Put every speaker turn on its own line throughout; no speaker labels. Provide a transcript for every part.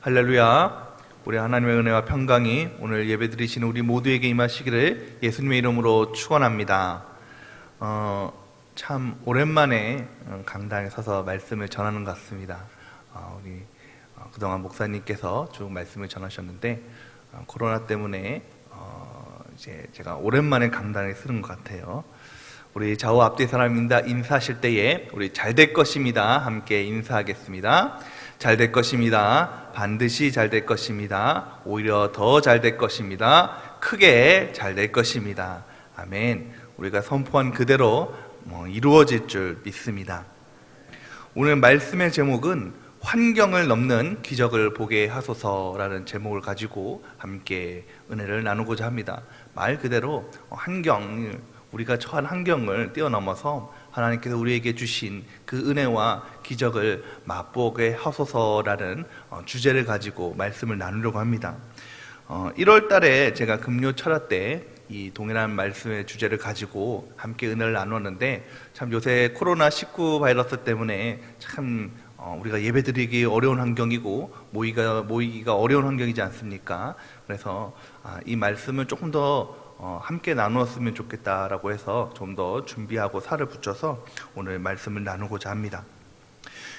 할렐루야. 우리 하나님의 은혜와 평강이 오늘 예배드리시는 우리 모두에게 임하시기를 예수님의 이름으로 축원합니다. 참 오랜만에 강당에 서서 말씀을 전하는 것 같습니다. 우리 그동안 목사님께서 쭉 말씀을 전하셨는데 코로나 때문에 이제 제가 오랜만에 강당에 서는 것 같아요. 우리 좌우 앞뒤 사람입니다. 인사하실 때에 우리 잘 될 것입니다. 함께 인사하겠습니다. 잘 될 것입니다. 반드시 잘 될 것입니다. 오히려 더 잘 될 것입니다. 크게 잘 될 것입니다. 아멘. 우리가 선포한 그대로 이루어질 줄 믿습니다. 오늘 말씀의 제목은 환경을 넘는 기적을 보게 하소서라는 제목을 가지고 함께 은혜를 나누고자 합니다. 말 그대로 우리가 처한 환경을 뛰어넘어서 하나님께서 우리에게 주신 그 은혜와 기적을 맛보게 하소서라는 주제를 가지고 말씀을 나누려고 합니다. 1월 달에 제가 금요 철야 때 이 동일한 말씀의 주제를 가지고 함께 은혜를 나누었는데, 참 요새 코로나19 바이러스 때문에 참 우리가 예배드리기 어려운 환경이고 모이기가 어려운 환경이지 않습니까? 그래서 이 말씀을 조금 더 함께 나누었으면 좋겠다라고 해서 좀 더 준비하고 살을 붙여서 오늘 말씀을 나누고자 합니다.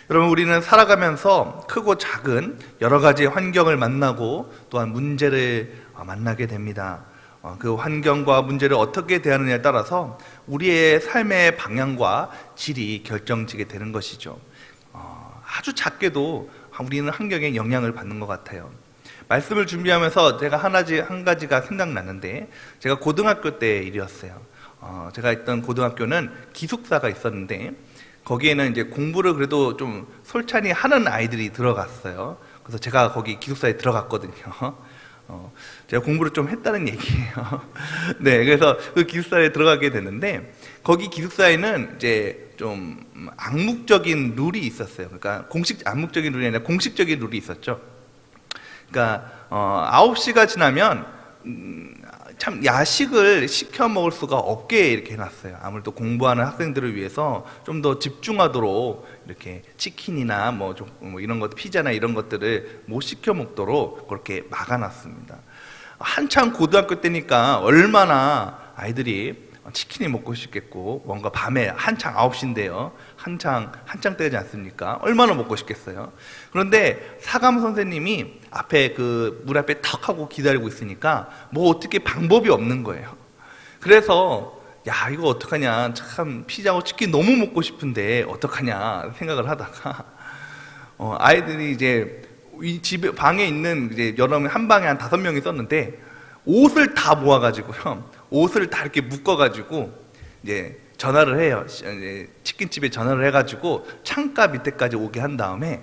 여러분, 우리는 살아가면서 크고 작은 여러 가지 환경을 만나고 또한 문제를 만나게 됩니다. 그 환경과 문제를 어떻게 대하느냐에 따라서 우리의 삶의 방향과 질이 결정지게 되는 것이죠. 아주 작게도 우리는 환경에 영향을 받는 것 같아요. 말씀을 준비하면서 제가 한 가지가 생각나는데, 제가 고등학교 때 일이었어요. 제가 있던 고등학교는 기숙사가 있었는데, 거기에는 이제 공부를 그래도 좀 솔찬히 하는 아이들이 들어갔어요. 그래서 제가 거기 기숙사에 들어갔거든요. 제가 공부를 좀 했다는 얘기예요. 네, 그래서 그 기숙사에 들어가게 됐는데, 거기 기숙사에는 이제 좀 암묵적인 룰이 있었어요. 그러니까 암묵적인 룰이 아니라 공식적인 룰이 있었죠. 그러니까 9시가 지나면 참 야식을 시켜 먹을 수가 없게 이렇게 해놨어요. 아무래도 공부하는 학생들을 위해서 좀 더 집중하도록 이렇게 치킨이나 뭐 이런 것, 피자나 이런 것들을 못 시켜 먹도록 그렇게 막아놨습니다. 한창 고등학교 때니까 얼마나 아이들이 치킨이 먹고 싶겠고, 뭔가 밤에 한창 9시인데요. 한창 때지 않습니까? 얼마나 먹고 싶겠어요. 그런데 사감 선생님이 앞에 그 문 앞에 턱 하고 기다리고 있으니까 뭐 어떻게 방법이 없는 거예요. 그래서 이거 어떡하냐, 참 피자하고 치킨 너무 먹고 싶은데 어떡하냐 생각을 하다가 아이들이 이제 이 집에 방에 있는 이제 여러 명, 한 방에 한 5명이 있었는데 옷을 다 모아가지고요, 옷을 다 이렇게 묶어가지고 이제 전화를 해요. 이제 치킨집에 전화를 해가지고 창가 밑에까지 오게 한 다음에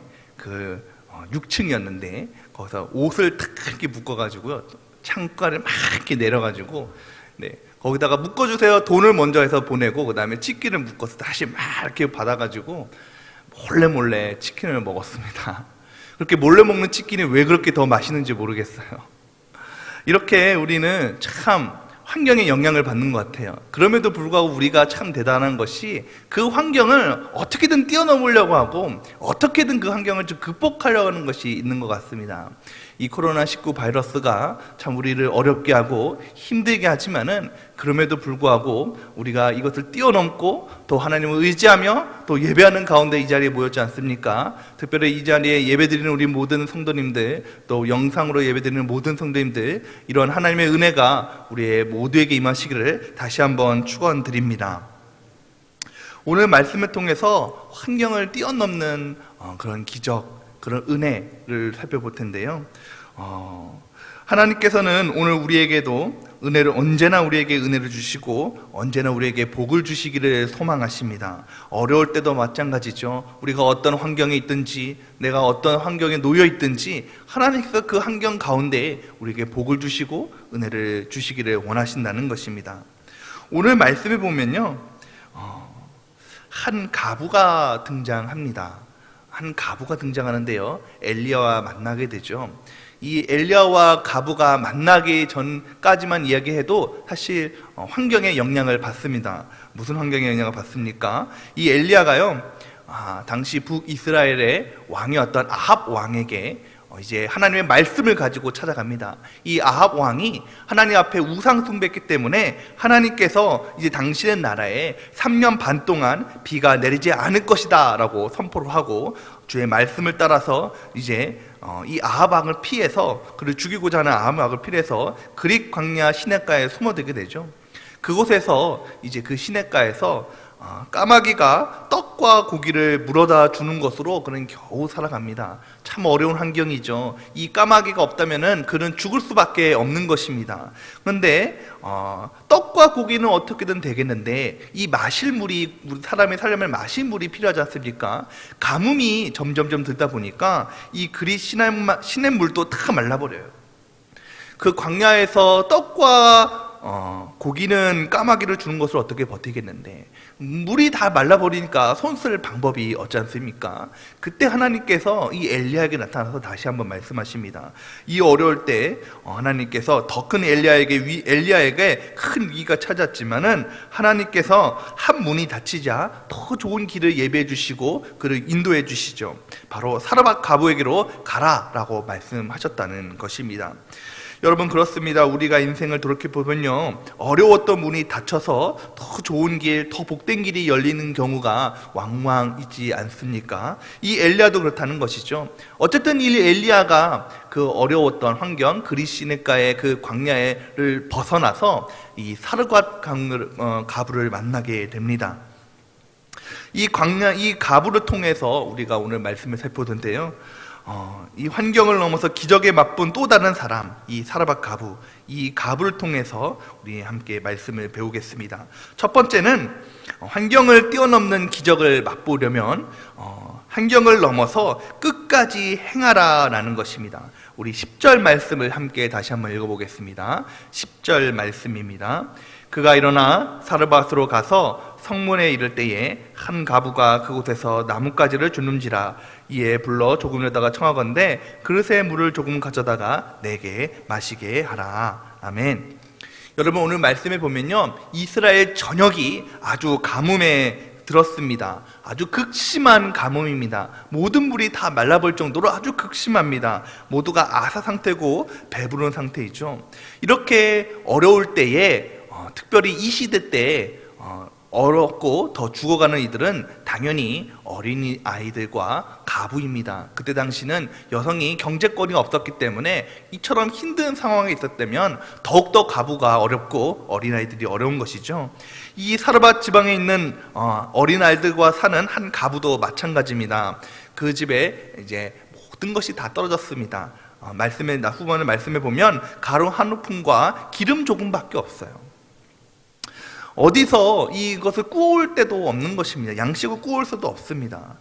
6층이었는데 거기서 옷을 탁 이렇게 묶어가지고요, 창가를 막 이렇게 내려가지고, 네, 거기다가 묶어주세요. 돈을 먼저 해서 보내고, 그 다음에 치킨을 묶어서 다시 막 이렇게 받아가지고 몰래 치킨을 먹었습니다. 그렇게 몰래 먹는 치킨이 왜 그렇게 더 맛있는지 모르겠어요. 이렇게 우리는 참 환경에 영향을 받는 것 같아요. 그럼에도 불구하고 우리가 참 대단한 것이 그 환경을 어떻게든 뛰어넘으려고 하고 어떻게든 그 환경을 좀 극복하려고 하는 것이 있는 것 같습니다. 이 코로나19 바이러스가 참 우리를 어렵게 하고 힘들게 하지만은, 그럼에도 불구하고 우리가 이것을 뛰어넘고 또 하나님을 의지하며 또 예배하는 가운데 이 자리에 모였지 않습니까? 특별히 이 자리에 예배드리는 우리 모든 성도님들, 또 영상으로 예배드리는 모든 성도님들, 이런 하나님의 은혜가 우리의 모두에게 임하시기를 다시 한번 축원드립니다. 오늘 말씀을 통해서 환경을 뛰어넘는 그런 기적, 그런 은혜를 살펴볼 텐데요. 하나님께서는 오늘 우리에게도 언제나 우리에게 은혜를 주시고 언제나 우리에게 복을 주시기를 소망하십니다. 어려울 때도 마찬가지죠. 우리가 어떤 환경에 있든지, 내가 어떤 환경에 놓여 있든지 하나님께서 그 환경 가운데 우리에게 복을 주시고 은혜를 주시기를 원하신다는 것입니다. 오늘 말씀에 보면요, 한 가부가 등장합니다. 한 가부가 등장하는데요, 엘리야와 만나게 되죠. 이 엘리야와 가부가 만나기 전까지만 이야기해도 사실 환경에 영향을 받습니다. 무슨 환경에 영향을 받습니까? 이 엘리야가요, 당시 북이스라엘의 왕이었던 아합 왕에게 이제 하나님의 말씀을 가지고 찾아갑니다. 이 아합 왕이 하나님 앞에 우상 숭배했기 때문에 하나님께서 이제 당신의 나라에 3년 반 동안 비가 내리지 않을 것이다 라고 선포를 하고, 주의 말씀을 따라서 이제 이 아합 왕을 피해서, 그를 죽이고자 하는 아합 왕을 피해서 그릿 광야 시냇가에 숨어들게 되죠. 그곳에서 이제 그 시냇가에서 까마귀가 떡과 고기를 물어다 주는 것으로 그는 겨우 살아갑니다. 참 어려운 환경이죠. 이 까마귀가 없다면은 그는 죽을 수밖에 없는 것입니다. 그런데 떡과 고기는 어떻게든 되겠는데, 이 마실 물이, 사람이 살려면 마실 물이 필요하지 않습니까? 가뭄이 점점점 들다 보니까 이 그릿 시냇물도 다 말라버려요. 그 광야에서 떡과 고기는 까마귀를 주는 것을 어떻게 버티겠는데, 물이 다 말라버리니까 손 쓸 방법이 없지 않습니까? 그때 하나님께서 이 엘리야에게 나타나서 다시 한번 말씀하십니다. 이 어려울 때 하나님께서 더 큰 엘리야에게 큰 위기가 찾았지만은 하나님께서 한 문이 닫히자 더 좋은 길을 예비해 주시고 그를 인도해 주시죠. 바로 사르밧 가부에게로 가라라고 말씀하셨다는 것입니다. 여러분, 그렇습니다. 우리가 인생을 돌이켜보면요, 어려웠던 문이 닫혀서 더 좋은 길, 더 복된 길이 열리는 경우가 왕왕 있지 않습니까? 이 엘리야도 그렇다는 것이죠. 어쨌든 이 엘리야가 그 어려웠던 환경, 그릿 시냇가의 그 광야를 벗어나서 이 사르밧 가부를 만나게 됩니다. 이 가부를 통해서 우리가 오늘 말씀을 살펴보는데요, 이 환경을 넘어서 기적에 맛본 또 다른 사람, 이 사르밧 가부, 이 가부를 통해서 우리 함께 말씀을 배우겠습니다. 첫 번째는 환경을 뛰어넘는 기적을 맛보려면 환경을 넘어서 끝까지 행하라라는 것입니다. 우리 10절 말씀을 함께 다시 한번 읽어보겠습니다. 10절 말씀입니다. 그가 일어나 사르밧으로 가서 성문에 이를 때에 한 가부가 그곳에서 나뭇가지를 주는지라. 이에 불러 조금에다가 청하건대 그릇에 물을 조금 가져다가 내게 마시게 하라. 아멘. 여러분, 오늘 말씀에 보면요, 이스라엘 전역이 아주 가뭄에 들었습니다. 아주 극심한 가뭄입니다. 모든 물이 다 말라볼 정도로 아주 극심합니다. 모두가 아사 상태고 배부른 상태이죠. 이렇게 어려울 때에 특별히 이 시대 때 어렵고 더 죽어가는 이들은 당연히 어린이 아이들과 가부입니다. 그때 당시는 여성이 경제권이 없었기 때문에 이처럼 힘든 상황에 있었다면 더욱더 가부가 어렵고 어린아이들이 어려운 것이죠. 이 사르밧 지방에 있는 어린아이들과 사는 한 가부도 마찬가지입니다. 그 집에 이제 모든 것이 다 떨어졌습니다. 후반의 말씀에 보면 가루 한 우푼과 기름 조금밖에 없어요. 어디서 이것을 구울 데도 없는 것입니다. 양식을 구울 수도 없습니다.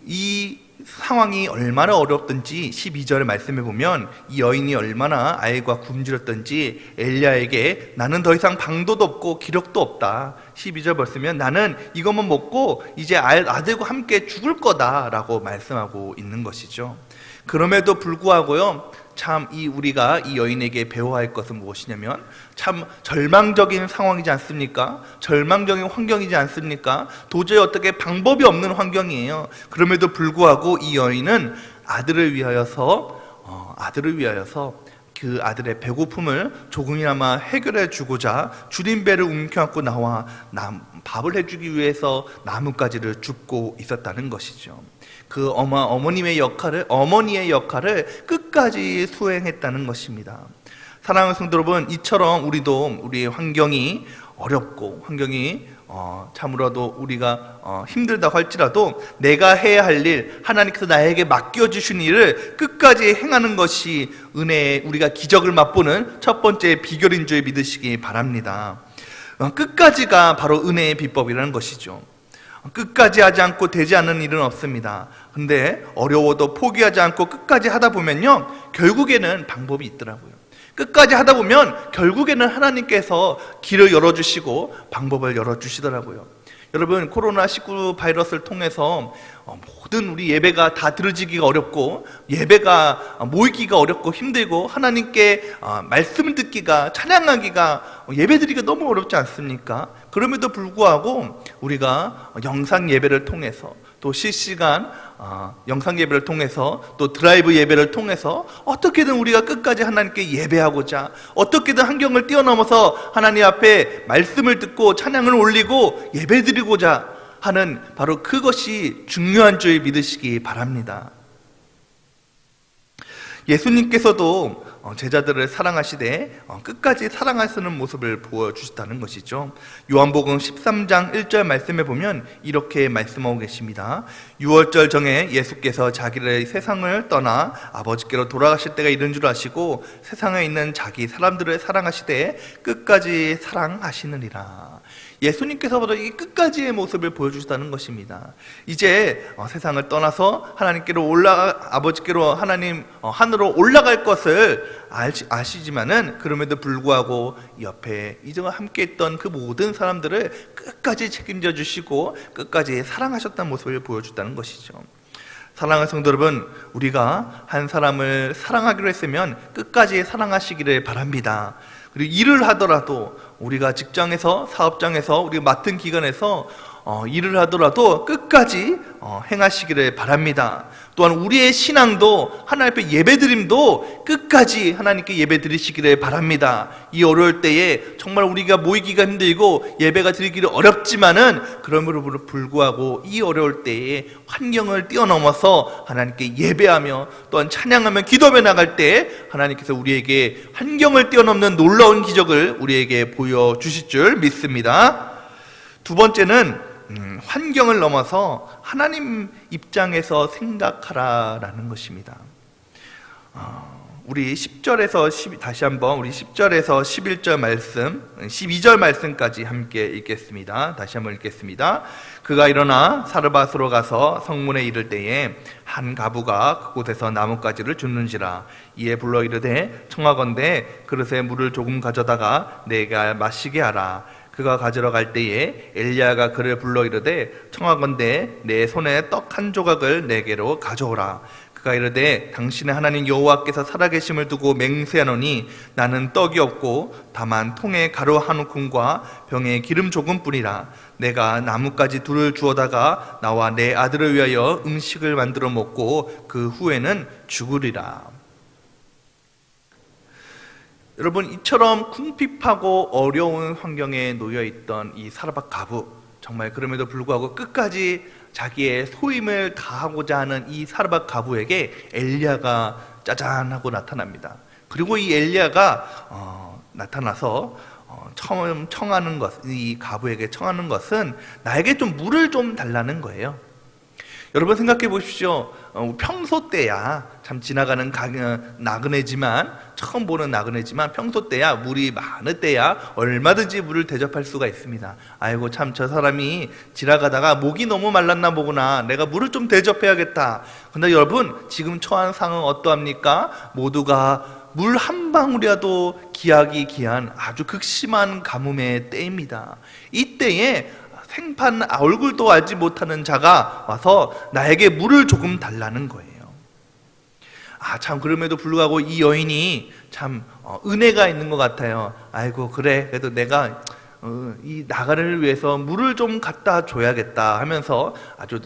이 상황이 얼마나 어렵던지 12절의 말씀에 보면 이 여인이 얼마나 아이가 굶주렸던지 엘리야에게 나는 더 이상 방도도 없고 기력도 없다. 12절 보시면 나는 이것만 먹고 이제 아들과 함께 죽을 거다라고 말씀하고 있는 것이죠. 그럼에도 불구하고요, 참 우리가 이 여인에게 배워야 할 것은 무엇이냐면 참 절망적인 상황이지 않습니까? 절망적인 환경이지 않습니까? 도저히 어떻게 방법이 없는 환경이에요. 그럼에도 불구하고 이 여인은 아들을 위하여서 그 아들의 배고픔을 조금이나마 해결해 주고자 주린 배를 움켜안고 나와 밥을 해주기 위해서 나뭇가지를 줍고 있었다는 것이죠. 그 어머니의 역할을 끝까지 수행했다는 것입니다. 사랑하는 성도 여러분, 이처럼 우리도 우리의 환경이 어렵고 참으로도 우리가 힘들다고 할지라도 내가 해야 할 일, 하나님께서 나에게 맡겨주신 일을 끝까지 행하는 것이 은혜의, 우리가 기적을 맛보는 첫 번째 비결인 줄 믿으시기 바랍니다. 끝까지가 바로 은혜의 비법이라는 것이죠. 끝까지 하지 않고 되지 않는 일은 없습니다. 근데 어려워도 포기하지 않고 끝까지 하다 보면요, 결국에는 방법이 있더라고요. 끝까지 하다 보면 결국에는 하나님께서 길을 열어주시고 방법을 열어주시더라고요. 여러분, 코로나19 바이러스를 통해서 모든 우리 예배가 다 들어지기가 어렵고 예배가 모이기가 어렵고 힘들고 하나님께 말씀을 듣기가, 찬양하기가, 예배드리기가 너무 어렵지 않습니까? 그럼에도 불구하고 우리가 영상 예배를 통해서 또 실시간 영상 예배를 통해서 또 드라이브 예배를 통해서 어떻게든 우리가 끝까지 하나님께 예배하고자, 어떻게든 환경을 뛰어넘어서 하나님 앞에 말씀을 듣고 찬양을 올리고 예배드리고자 하는 바로 그것이 중요한 줄 믿으시기 바랍니다. 예수님께서도 제자들을 사랑하시되 끝까지 사랑하시는 모습을 보여주셨다는 것이죠. 요한복음 13장 1절 말씀에 보면 이렇게 말씀하고 계십니다. 유월절 정에 예수께서 자기를 세상을 떠나 아버지께로 돌아가실 때가 이른 줄 아시고 세상에 있는 자기 사람들을 사랑하시되 끝까지 사랑하시느니라. 예수님께서부터 이 끝까지의 모습을 보여주셨다는 것입니다. 이제 세상을 떠나서 하나님께로 아버지께로 하나님 하늘로 올라갈 것을 아시지만은 그럼에도 불구하고 옆에 이제와 함께했던 그 모든 사람들을 끝까지 책임져 주시고 끝까지 사랑하셨다는 모습을 보여줬다는 것이죠. 사랑하는 성도 여러분, 우리가 한 사람을 사랑하기로 했으면 끝까지 사랑하시기를 바랍니다. 그리고 일을 하더라도 우리가 직장에서, 사업장에서, 우리가 맡은 기관에서 일을 하더라도 끝까지 행하시기를 바랍니다. 또한 우리의 신앙도, 하나님 앞에 예배드림도 끝까지 하나님께 예배드리시기를 바랍니다. 이 어려울 때에 정말 우리가 모이기가 힘들고 예배가 드리기를 어렵지만은 그럼에도 불구하고 이 어려울 때에 환경을 뛰어넘어서 하나님께 예배하며 또한 찬양하며 기도하며 나갈 때 하나님께서 우리에게 환경을 뛰어넘는 놀라운 기적을 우리에게 보여주실 줄 믿습니다. 두 번째는 환경을 넘어서 하나님 입장에서 생각하라라는 것입니다. 우리 10절에서 다시 한번 우리 10절에서 11절 말씀, 12절 말씀까지 함께 읽겠습니다. 다시 한번 읽겠습니다. 그가 일어나 사르밧으로 가서 성문에 이를 때에 한 가부가 그곳에서 나뭇가지를 줍는지라. 이에 불러 이르되 청하건대 그릇에 물을 조금 가져다가 내가 마시게 하라. 그가 가지러 갈 때에 엘리야가 그를 불러 이르되 청하건대 내 손에 떡 한 조각을 내게로 가져오라. 그가 이르되 당신의 하나님 여호와께서 살아계심을 두고 맹세하노니 나는 떡이 없고 다만 통에 가루 한 움큼과 병에 기름 조금뿐이라. 내가 나뭇가지 둘을 주어다가 나와 내 아들을 위하여 음식을 만들어 먹고 그 후에는 죽으리라. 여러분, 이처럼 궁핍하고 어려운 환경에 놓여있던 이 사르밧 가부, 정말 그럼에도 불구하고 끝까지 자기의 소임을 다하고자 하는 이 사르밧 가부에게 엘리야가 짜잔하고 나타납니다. 그리고 이 엘리야가 나타나서 처음 청하는 것, 이 가부에게 청하는 것은 나에게 좀 물을 좀 달라는 거예요. 여러분 생각해 보십시오. 평소 때야 참 지나가는 나그네지만, 처음 보는 나그네지만 평소 때야, 물이 많을 때야 얼마든지 물을 대접할 수가 있습니다. 아이고 참 저 사람이 지나가다가 목이 너무 말랐나 보구나, 내가 물을 좀 대접해야겠다. 근데 여러분 지금 처한 상황은 어떠합니까? 모두가 물 한 방울이라도 기하기 귀한 아주 극심한 가뭄의 때입니다. 이때에 생판 얼굴도 알지 못하는 자가 와서 나에게 물을 조금 달라는 거예요. 참 그럼에도 불구하고 이 여인이 참 은혜가 있는 것 같아요. 아이고 그래, 그래도 내가 이 나그네를 위해서 물을 좀 갖다 줘야겠다 하면서 아주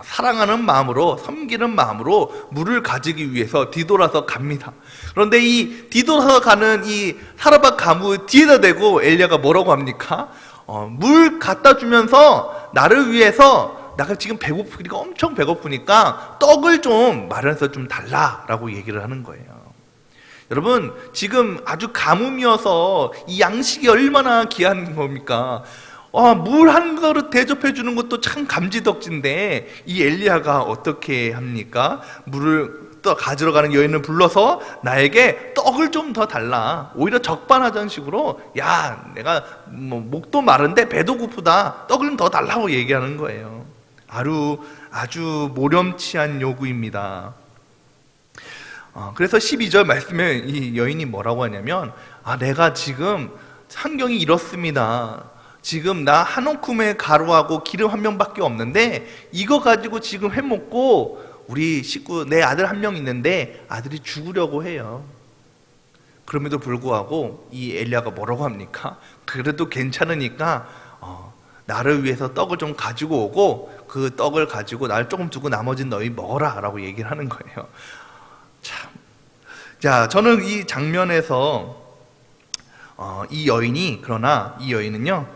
사랑하는 마음으로, 섬기는 마음으로 물을 가지기 위해서 뒤돌아서 갑니다. 그런데 이 뒤돌아서 가는 이 사르밧 가부 뒤에다 대고 엘리야가 뭐라고 합니까? 물 갖다 주면서 나를 위해서, 내가 지금 배고프니까, 엄청 배고프니까 떡을 좀 마련해서 좀 달라라고 얘기를 하는 거예요. 여러분 지금 아주 가뭄이어서 이 양식이 얼마나 귀한 겁니까? 물 한 그릇 대접해 주는 것도 참 감지덕진데 이 엘리야가 어떻게 합니까? 물을 가지러 가는 여인을 불러서 나에게 떡을 좀 더 달라, 오히려 적반하장 식으로, 야 내가 목도 마른데 배도 고프다, 떡을 좀 더 달라고 얘기하는 거예요. 아주 모렴치한 요구입니다. 그래서 12절 말씀에 이 여인이 뭐라고 하냐면, 내가 지금 환경이 이렇습니다. 지금 나 한 움큼의 가루하고 기름 한 명밖에 없는데 이거 가지고 지금 해먹고 우리 식구, 내 아들 한 명 있는데 아들이 죽으려고 해요. 그럼에도 불구하고 이 엘리야가 뭐라고 합니까? 그래도 괜찮으니까 나를 위해서 떡을 좀 가지고 오고 그 떡을 가지고 나를 조금 두고 나머지는 너희 먹어라 라고 얘기를 하는 거예요. 참. 자, 저는 이 장면에서 그러나 이 여인은요,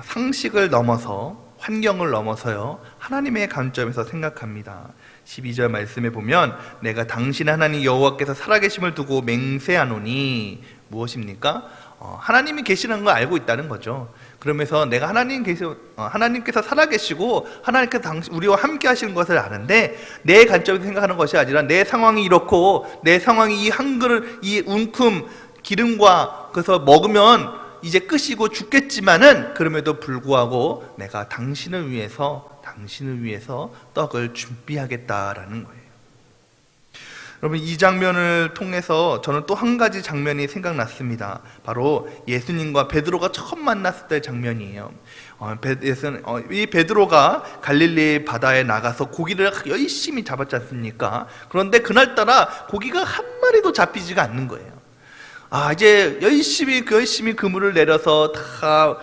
상식을 넘어서, 환경을 넘어서요, 하나님의 관점에서 생각합니다. 12절 말씀에 보면 내가 당신 하나님 여호와께서 살아계심을 두고 맹세하노니, 무엇입니까? 하나님이 계시는 걸 알고 있다는 거죠. 그러면서 내가 하나님께서 살아계시고 하나님께서 우리와 함께 하시는 것을 아는데, 내 관점에서 생각하는 것이 아니라 내 상황이 이렇고 내 상황이 이 한 그릇 이 움큼 기름과 그래서 먹으면 이제 끝이고 죽겠지만은 그럼에도 불구하고 내가 당신을 위해서 떡을 준비하겠다라는 거예요. 여러분, 이 장면을 통해서 저는 또 한 가지 장면이 생각났습니다. 바로 예수님과 베드로가 처음 만났을 때 장면이에요. 이 베드로가 갈릴리 바다에 나가서 고기를 열심히 잡았지 않습니까? 그런데 그날따라 고기가 한 마리도 잡히지가 않는 거예요. 이제 열심히 그물을 내려서 다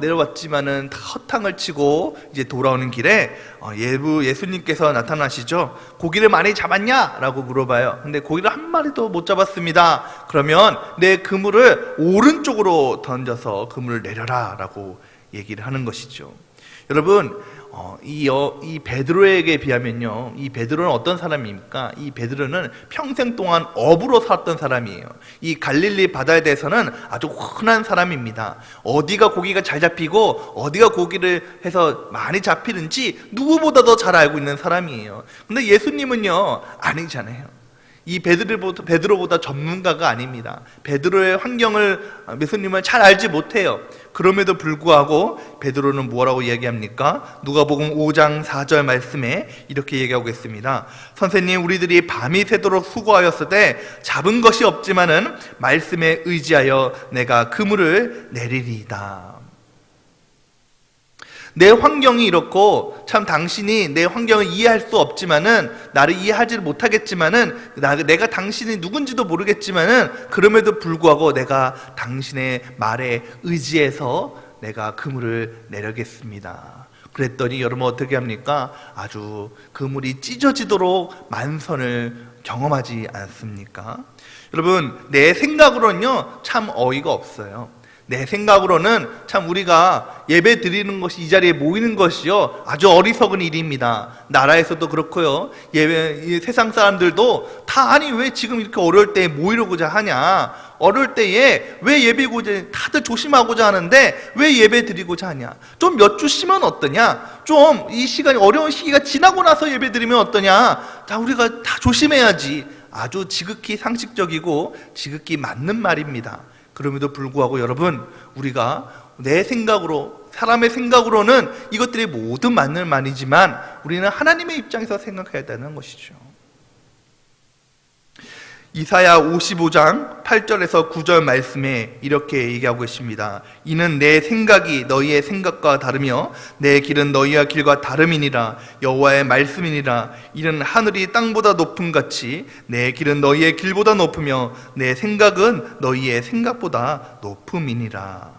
내려왔지만은 다 허탕을 치고 이제 돌아오는 길에 예수님께서 나타나시죠. 고기를 많이 잡았냐? 라고 물어봐요. 근데 고기를 한 마리도 못 잡았습니다. 그러면 내 그물을 오른쪽으로 던져서 그물을 내려라 라고 얘기를 하는 것이죠. 여러분, 이 베드로에게 비하면요, 이 베드로는 어떤 사람입니까? 이 베드로는 평생 동안 어부로 살았던 사람이에요. 이 갈릴리 바다에 대해서는 아주 흔한 사람입니다. 어디가 고기가 잘 잡히고 어디가 고기를 해서 많이 잡히는지 누구보다도 잘 알고 있는 사람이에요. 근데 예수님은요, 아니잖아요. 이 베드로보다 전문가가 아닙니다. 베드로의 환경을 예수님은 잘 알지 못해요. 그럼에도 불구하고 베드로는 뭐라고 얘기합니까? 누가복음 5장 4절 말씀에 이렇게 얘기하고 있습니다. 선생님, 우리들이 밤이 새도록 수고하였을 때 잡은 것이 없지만은 말씀에 의지하여 내가 그물을 내리리이다. 내 환경이 이렇고 참 당신이 내 환경을 이해할 수 없지만은, 나를 이해하지 못하겠지만은, 내가 당신이 누군지도 모르겠지만은 그럼에도 불구하고 내가 당신의 말에 의지해서 내가 그물을 내려겠습니다. 그랬더니 여러분 어떻게 합니까? 아주 그물이 찢어지도록 만선을 경험하지 않습니까? 여러분, 내 생각으로는요 참 어이가 없어요. 내 생각으로는 참 우리가 예배 드리는 것이, 이 자리에 모이는 것이요 아주 어리석은 일입니다. 나라에서도 그렇고요, 세상 사람들도 다, 아니 왜 지금 이렇게 어려울 때에 모이려고자 하냐, 어려울 때에 왜 예배고자, 다들 조심하고자 하는데 왜 예배 드리고자 하냐, 좀 몇 주 쉬면 어떠냐, 좀 이 시간이, 어려운 시기가 지나고 나서 예배 드리면 어떠냐, 다 우리가 다 조심해야지. 아주 지극히 상식적이고 지극히 맞는 말입니다. 그럼에도 불구하고 여러분, 우리가 내 생각으로, 사람의 생각으로는 이것들이 모두 맞는 말이지만 우리는 하나님의 입장에서 생각해야 되는 것이죠. 이사야 55장 8절에서 9절 말씀에 이렇게 얘기하고 있습니다. 이는 내 생각이 너희의 생각과 다르며 내 길은 너희의 길과 다름이니라. 여호와의 말씀이니라. 이는 하늘이 땅보다 높음 같이 내 길은 너희의 길보다 높으며 내 생각은 너희의 생각보다 높음이니라.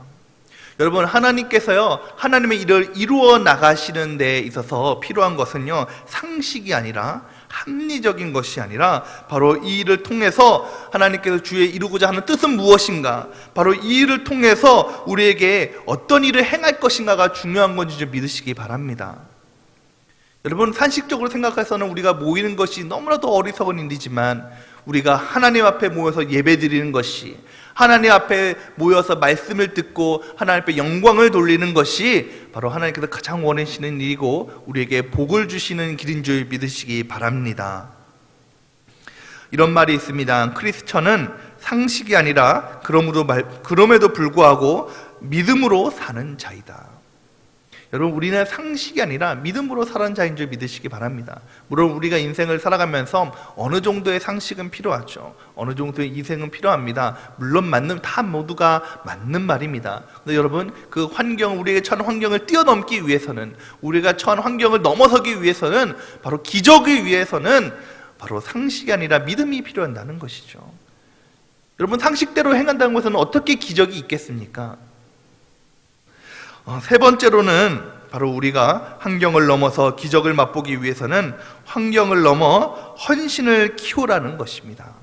여러분, 하나님께서요, 하나님의 일을 이루어 나가시는 데 있어서 필요한 것은요, 상식이 아니라, 합리적인 것이 아니라, 바로 이 일을 통해서 하나님께서 주의 이루고자 하는 뜻은 무엇인가, 바로 이 일을 통해서 우리에게 어떤 일을 행할 것인가가 중요한 건지 좀 믿으시기 바랍니다. 여러분, 상식적으로 생각해서는 우리가 모이는 것이 너무나도 어리석은 일이지만, 우리가 하나님 앞에 모여서 예배드리는 것이, 하나님 앞에 모여서 말씀을 듣고 하나님 앞에 영광을 돌리는 것이 바로 하나님께서 가장 원하시는 일이고 우리에게 복을 주시는 길인 줄 믿으시기 바랍니다. 이런 말이 있습니다. 크리스천은 상식이 아니라 그럼에도 불구하고 믿음으로 사는 자이다. 여러분, 우리는 상식이 아니라 믿음으로 사는 자인 줄 믿으시기 바랍니다. 물론 우리가 인생을 살아가면서 어느 정도의 상식은 필요하죠. 어느 정도의 이생은 필요합니다. 물론 다 모두가 맞는 말입니다. 근데 여러분, 그 환경, 우리에게 처한 환경을 뛰어넘기 위해서는, 우리가 처한 환경을 넘어서기 위해서는, 바로 기적을 위해서는 바로 상식이 아니라 믿음이 필요한다는 것이죠. 여러분, 상식대로 행한다는 것은 어떻게 기적이 있겠습니까? 세 번째로는 바로 우리가 환경을 넘어서 기적을 맛보기 위해서는 환경을 넘어 헌신을 키우라는 것입니다.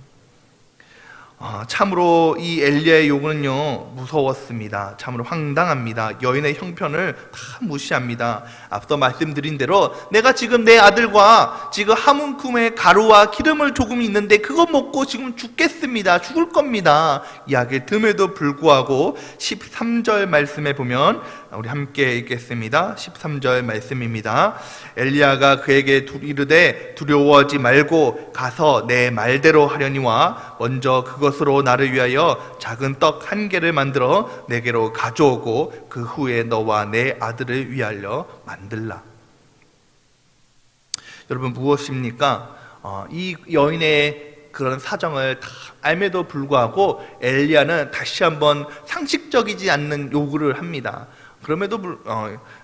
참으로 이 엘리야의 요구는요 무서웠습니다. 참으로 황당합니다. 여인의 형편을 다 무시합니다. 앞서 말씀드린 대로 내가 지금 내 아들과 지금 한 움큼의 가루와 기름을 조금 있는데 그거 먹고 지금 죽겠습니다. 죽을 겁니다. 이야기를 듬에도 불구하고 13절 말씀에 보면 우리 함께 읽겠습니다. 13절 말씀입니다. 엘리야가 그에게 이르되 두려워하지 말고 가서 내 말대로 하려니와 먼저 그것으로 나를 위하여 작은 떡 한 개를 만들어 내게로 가져오고 그 후에 너와 내 아들을 위하여 만들라. 여러분 무엇입니까? 이 여인의 그런 사정을 다 알매도 불구하고 엘리야는 다시 한번 상식적이지 않는 요구를 합니다. 그럼에도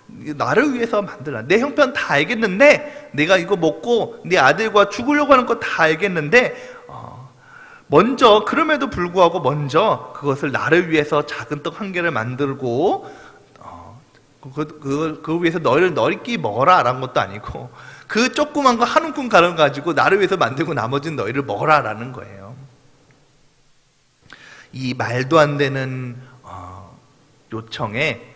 나를 위해서 만들라. 내 형편 다 알겠는데 내가 이거 먹고 네 아들과 죽으려고 하는 거 다 알겠는데 먼저 그럼에도 불구하고 먼저 그것을 나를 위해서 작은 떡 한 개를 만들고 그 위해서 너희끼리 먹어라 라는 것도 아니고 그 조그만 거 한 움큼 가루 가지고 나를 위해서 만들고 나머지는 너희를 먹어라 라는 거예요. 이 말도 안 되는 요청에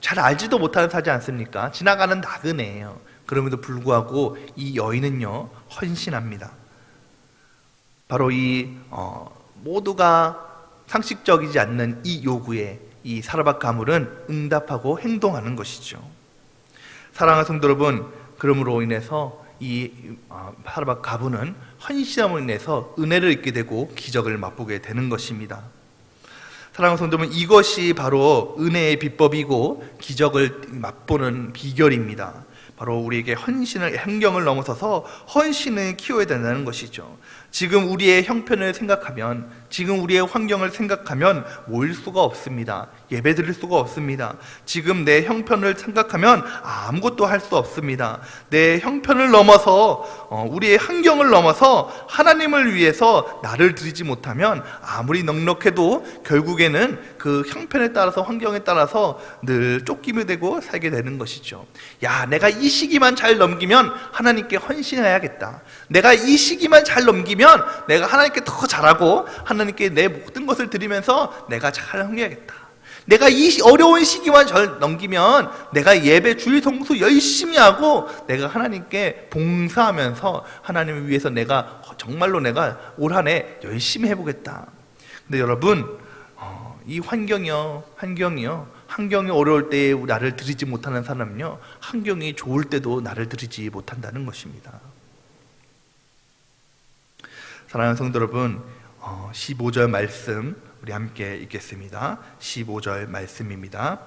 잘 알지도 못하는 사지 않습니까? 지나가는 나그네예요. 그럼에도 불구하고 이 여인은요 헌신합니다. 바로 이 모두가 상식적이지 않는 이 요구에 이 사라밧 가물은 응답하고 행동하는 것이죠. 사랑하는 성도 여러분, 그러므로 인해서 이 사라밧 가문은 헌신함으로 인해서 은혜를 입게 되고 기적을 맛보게 되는 것입니다. 사랑하는 성도 여러분, 이것이 바로 은혜의 비법이고 기적을 맛보는 비결입니다. 바로 우리에게 환경을 넘어서서 헌신을 키워야 된다는 것이죠. 지금 우리의 형편을 생각하면, 지금 우리의 환경을 생각하면 모일 수가 없습니다. 예배 드릴 수가 없습니다. 지금 내 형편을 생각하면 아무것도 할 수 없습니다. 내 형편을 넘어서 우리의 환경을 넘어서 하나님을 위해서 나를 드리지 못하면 아무리 넉넉해도 결국에는 그 형편에 따라서 환경에 따라서 늘 쫓기게 되고 살게 되는 것이죠. 야, 내가 이 시기만 잘 넘기면 하나님께 헌신해야겠다. 내가 이 시기만 잘 넘기면 내가 하나님께 더 잘하고 하나님께 내 모든 것을 드리면서 내가 잘 섬겨야겠다. 내가 이 어려운 시기만 잘 넘기면 내가 예배 주일 성수 열심히 하고 내가 하나님께 봉사하면서 하나님을 위해서 내가 정말로 내가 올 한 해 열심히 해보겠다. 근데 여러분 이 환경이 어려울 때에 나를 드리지 못하는 사람은요 환경이 좋을 때도 나를 드리지 못한다는 것입니다. 사랑하는 성도 여러분, 15절 말씀 우리 함께 읽겠습니다. 15절 말씀입니다.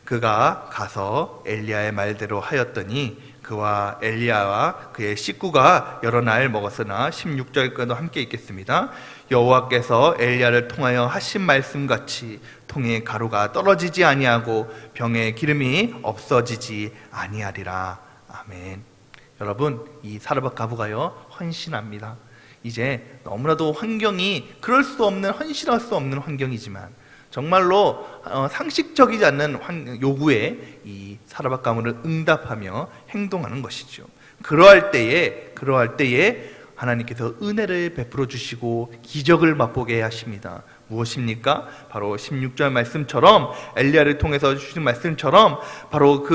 그가 가서 엘리야의 말대로 하였더니 그와 엘리야와 그의 식구가 여러 날 먹었으나 16절까지도 함께 읽겠습니다. 여호와께서 엘리야를 통하여 하신 말씀같이 통에 가루가 떨어지지 아니하고 병에 기름이 없어지지 아니하리라. 아멘. 여러분, 이 사르밧 가부가요 헌신합니다. 이제 너무나도 환경이 그럴 수 없는, 헌신할 수 없는 환경이지만 정말로 상식적이지 않는 요구에 이 사르밧 가문을 응답하며 행동하는 것이죠. 그러할 때에 하나님께서 은혜를 베풀어 주시고 기적을 맛보게 하십니다. 무엇입니까? 바로 16절 말씀처럼 엘리야를 통해서 주신 말씀처럼 바로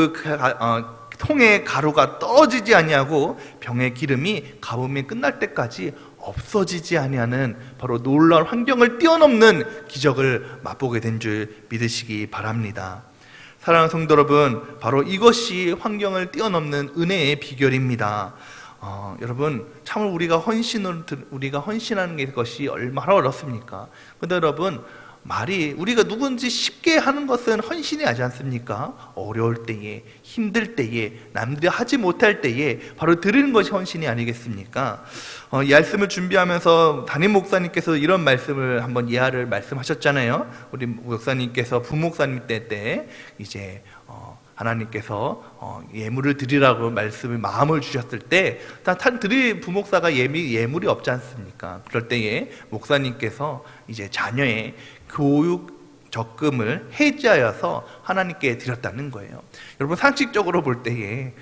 통에 가루가 떨어지지 아니하고 병의 기름이 가뭄이 끝날 때까지 없어지지 아니하는 바로 놀라운 환경을 뛰어넘는 기적을 맛보게 된 줄 믿으시기 바랍니다. 사랑하는 성도 여러분, 바로 이것이 환경을 뛰어넘는 은혜의 비결입니다. 여러분, 참으로 우리가 헌신하는 것이 얼마나 어렵습니까? 그런데 여러분, 우리가 누군지 쉽게 하는 것은 헌신이 하지 않습니까? 어려울 때에, 힘들 때에, 남들이 하지 못할 때에 바로 드리는 것이 헌신이 아니겠습니까? 이 말씀을 준비하면서 담임 목사님께서 이런 말씀을 한번 예화를 말씀하셨잖아요. 우리 목사님께서 부목사님 때 이제 하나님께서 예물을 드리라고 마음을 주셨을 때 드릴 부목사가 예물이 없지 않습니까? 그럴 때에 목사님께서 이제 자녀의 교육 적금을 해지하여서 하나님께 드렸다는 거예요. 여러분, 상식적으로 볼 때에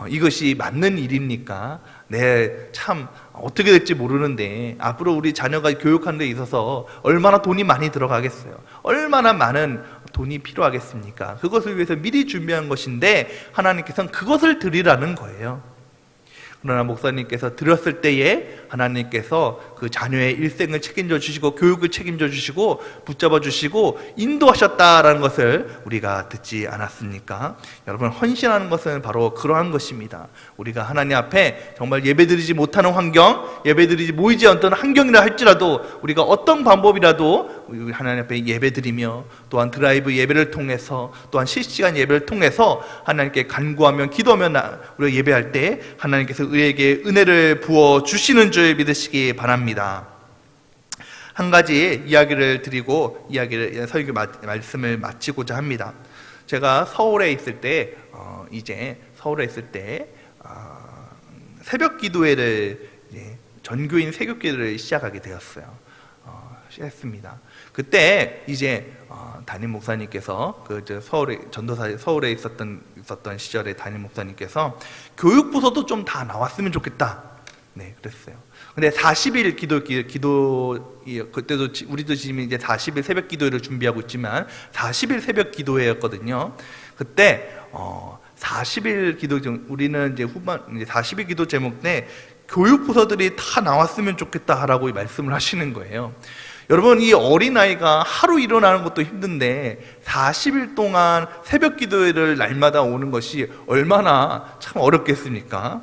이것이 맞는 일입니까? 참 어떻게 될지 모르는데 앞으로 우리 자녀가 교육하는 데 있어서 얼마나 돈이 많이 들어가겠어요? 얼마나 많은 돈이 필요하겠습니까? 그것을 위해서 미리 준비한 것인데 하나님께서는 그것을 드리라는 거예요. 그러나 목사님께서 드렸을 때에 하나님께서 그 자녀의 일생을 책임져 주시고 교육을 책임져 주시고 붙잡아 주시고 인도하셨다라는 것을 우리가 듣지 않았습니까? 여러분, 헌신하는 것은 바로 그러한 것입니다. 우리가 하나님 앞에 정말 예배드리지 못하는 환경, 예배드리지 모이지 않던 환경이라 할지라도 우리가 어떤 방법이라도 우리 하나님 앞에 예배드리며 또한 드라이브 예배를 통해서 또한 실시간 예배를 통해서 하나님께 간구하며 기도하며 우리가 예배할 때 하나님께서 우리에게 은혜를 부어 주시는 줄 믿으시기 바랍니다. 한 가지 이야기를 드리고 설교 말씀을 마치고자 합니다. 제가 서울에 있을 때 새벽 기도회를 전교인 새벽 기도를 시작하게 되었어요. 시작했습니다. 그때 담임 목사님께서 서울에 있었던 시절에 담임 목사님께서 교육부서도 좀 다 나왔으면 좋겠다. 네, 그랬어요. 근데 40일 그때도 우리도 지금 이제 40일 새벽 기도회를 준비하고 있지만 40일 새벽 기도회였거든요. 그때 40일 기도 우리는 이제 40일 기도 제목 때 교육부서들이 다 나왔으면 좋겠다라고 말씀을 하시는 거예요. 여러분, 이 어린아이가 하루 일어나는 것도 힘든데 40일 동안 새벽 기도회를 날마다 오는 것이 얼마나 참 어렵겠습니까?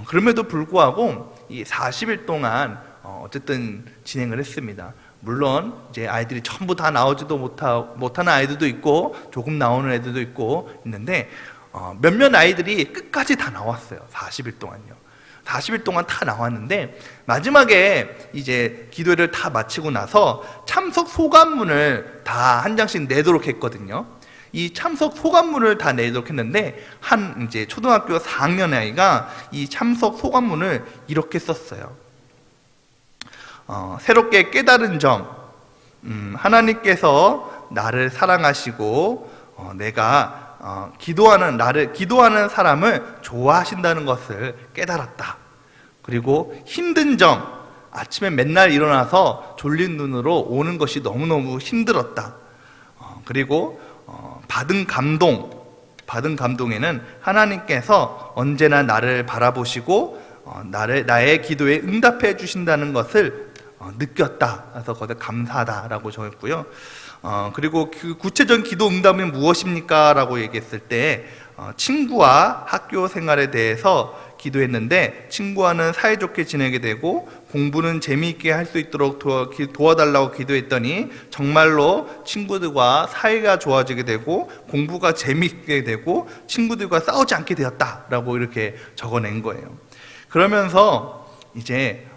그럼에도 불구하고 이 40일 동안 어쨌든 진행을 했습니다. 물론 이제 아이들이 전부 다 나오지도 못하는 아이들도 있고 조금 나오는 애들도 있는데 몇몇 아이들이 끝까지 다 나왔어요. 40일 동안요. 40일 동안 다 나왔는데 마지막에 이제 기도회를 다 마치고 나서 참석 소감문을 다 한 장씩 내도록 했거든요. 이 참석 소감문을 다 내도록 했는데 이제 초등학교 4학년 아이가 이 참석 소감문을 이렇게 썼어요. 새롭게 깨달은 점, 하나님께서 나를 사랑하시고 내가 기도하는 사람을 좋아하신다는 것을 깨달았다. 그리고 힘든 점, 아침에 맨날 일어나서 졸린 눈으로 오는 것이 너무너무 힘들었다. 그리고 받은 감동에는 하나님께서 언제나 나를 바라보시고 나의 기도에 응답해 주신다는 것을 느꼈다. 그래서 거기에 감사하다라고 적었고요. 그리고 그 구체적인 기도 응답은 무엇입니까? 라고 얘기했을 때 친구와 학교 생활에 대해서 기도했는데 친구와는 사이좋게 지내게 되고 공부는 재미있게 할 수 있도록 도와달라고 기도했더니 정말로 친구들과 사이가 좋아지게 되고 공부가 재미있게 되고 친구들과 싸우지 않게 되었다라고 이렇게 적어낸 거예요. 그러면서 이제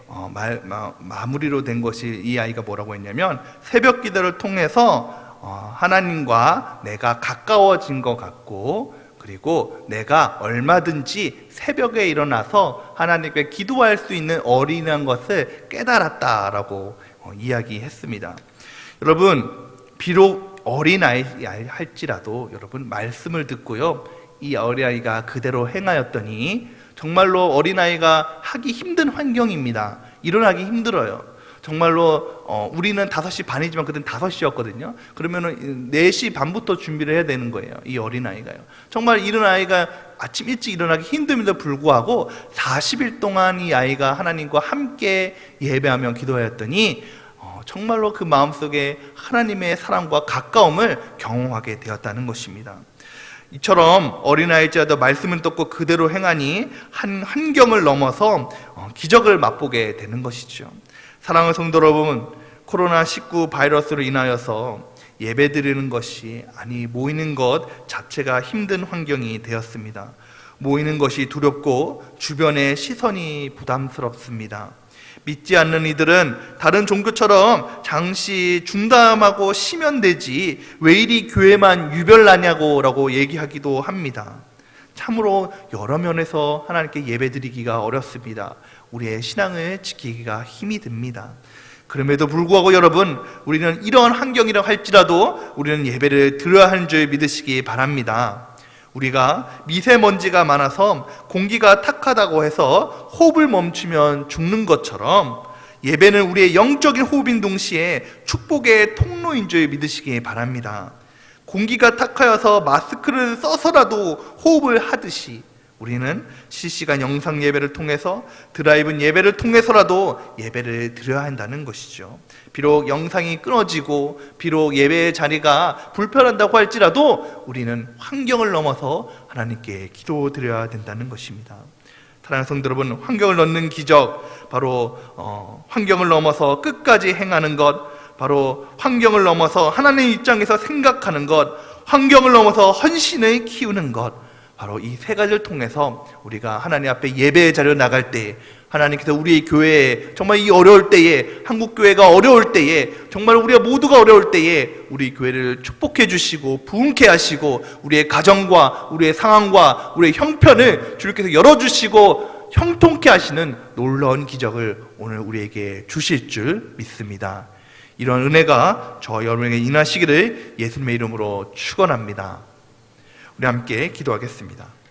마무리로 된 것이 이 아이가 뭐라고 했냐면 새벽 기도를 통해서 하나님과 내가 가까워진 것 같고 그리고 내가 얼마든지 새벽에 일어나서 하나님께 기도할 수 있는 어린이란 것을 깨달았다라고 이야기했습니다. 여러분, 비록 어린아이 할지라도 여러분 말씀을 듣고요, 이 어린아이가 그대로 행하였더니 정말로 어린아이가 하기 힘든 환경입니다. 일어나기 힘들어요. 정말로 우리는 5시 반이지만 그때는 5시였거든요. 그러면은 4시 반부터 준비를 해야 되는 거예요. 이 어린아이가요. 정말 이런 아이가 아침 일찍 일어나기 힘듦에도 불구하고 40일 동안 이 아이가 하나님과 함께 예배하며 기도하였더니 정말로 그 마음속에 하나님의 사랑과 가까움을 경험하게 되었다는 것입니다. 이처럼 어린아이일지라도 말씀을 듣고 그대로 행하니 한 환경을 넘어서 기적을 맛보게 되는 것이죠. 사랑하는 성도 여러분, 코로나19 바이러스로 인하여서 예배드리는 것이 모이는 것 자체가 힘든 환경이 되었습니다. 모이는 것이 두렵고 주변의 시선이 부담스럽습니다. 믿지 않는 이들은 다른 종교처럼 잠시 중담하고 쉬면 되지 왜 이리 교회만 유별나냐고 라고 얘기하기도 합니다. 참으로 여러 면에서 하나님께 예배드리기가 어렵습니다. 우리의 신앙을 지키기가 힘이 듭니다. 그럼에도 불구하고 여러분, 우리는 이러한 환경이라고 할지라도 우리는 예배를 드려야 하는 줄 믿으시기 바랍니다. 우리가 미세먼지가 많아서 공기가 탁하다고 해서 호흡을 멈추면 죽는 것처럼 예배는 우리의 영적인 호흡인 동시에 축복의 통로인 줄 믿으시기 바랍니다. 공기가 탁하여서 마스크를 써서라도 호흡을 하듯이 우리는 실시간 영상 예배를 통해서 드라이브 예배를 통해서라도 예배를 드려야 한다는 것이죠. 비록 영상이 끊어지고 비록 예배의 자리가 불편하다고 할지라도 우리는 환경을 넘어서 하나님께 기도드려야 된다는 것입니다. 사랑하는 성도 여러분, 환경을 넘는 기적, 바로 환경을 넘어서 끝까지 행하는 것, 바로 환경을 넘어서 하나님 입장에서 생각하는 것, 환경을 넘어서 헌신을 키우는 것, 바로 이 세 가지를 통해서 우리가 하나님 앞에 예배의 자리로 나갈 때 하나님께서 우리의 교회에 정말 이 어려울 때에, 한국교회가 어려울 때에, 정말 우리가 모두가 어려울 때에 우리 교회를 축복해 주시고 부흥케 하시고 우리의 가정과 우리의 상황과 우리의 형편을 주님께서 열어주시고 형통케 하시는 놀라운 기적을 오늘 우리에게 주실 줄 믿습니다. 이런 은혜가 저와 여러분에게 임하시기를 예수님의 이름으로 축원합니다. 우리 함께 기도하겠습니다.